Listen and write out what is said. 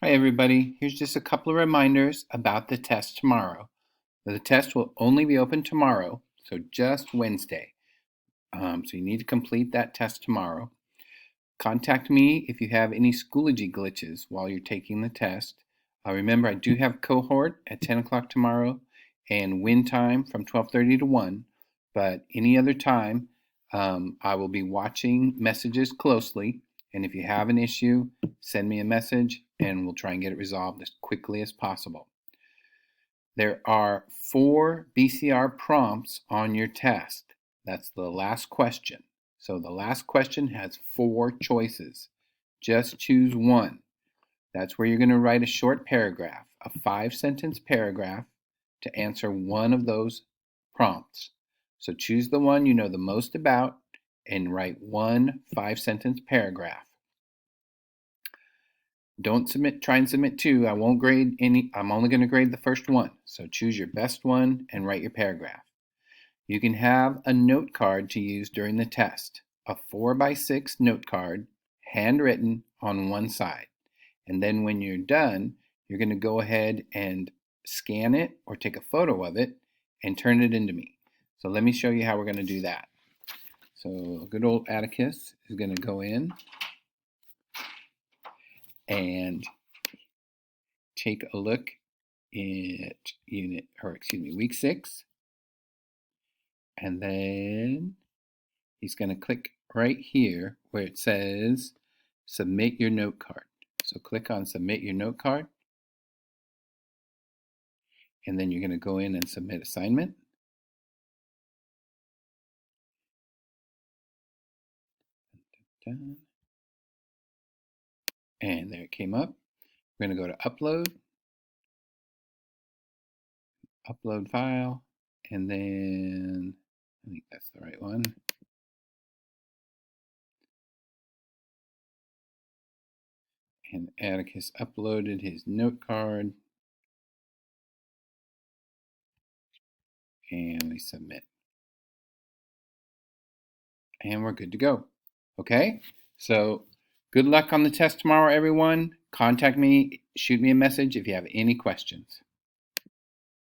Hi everybody, here's just a couple of reminders about the test tomorrow. The test will only be open tomorrow, so just Wednesday. So you need to complete that test tomorrow. Contact me if you have any Schoology glitches while you're taking the test. Remember, I do have cohort at 10 o'clock tomorrow and win time from 12:30 to 1, but any other time I will be watching messages closely, and if you have an issue, send me a message and we'll try and get it resolved as quickly as possible. There are 4 BCR prompts on your test. That's the last question. So the last question has 4 choices. Just choose one. That's where you're going to write a short paragraph, a 5-sentence paragraph to answer one of those prompts. So choose the one you know the most about and write one 5-sentence paragraph. Don't try and submit 2. I won't grade any. I'm only going to grade the first one. So choose your best one and write your paragraph. You can have a note card to use during the test, a 4x6 note card, handwritten on one side. And then when you're done, you're going to go ahead and scan it or take a photo of it and turn it into me. So let me show you how we're going to do that. So good old Atticus is going to go in and take a look at week 6. And then he's going to click right here where it says submit your note card. So click on submit your note card. And then you're going to go in and submit assignment. Done. And there it came up. We're going to go to upload file, and then I think that's the right one. And Atticus uploaded his note card, and we submit. And we're good to go. Okay, so good luck on the test tomorrow, everyone. Contact me, shoot me a message if you have any questions.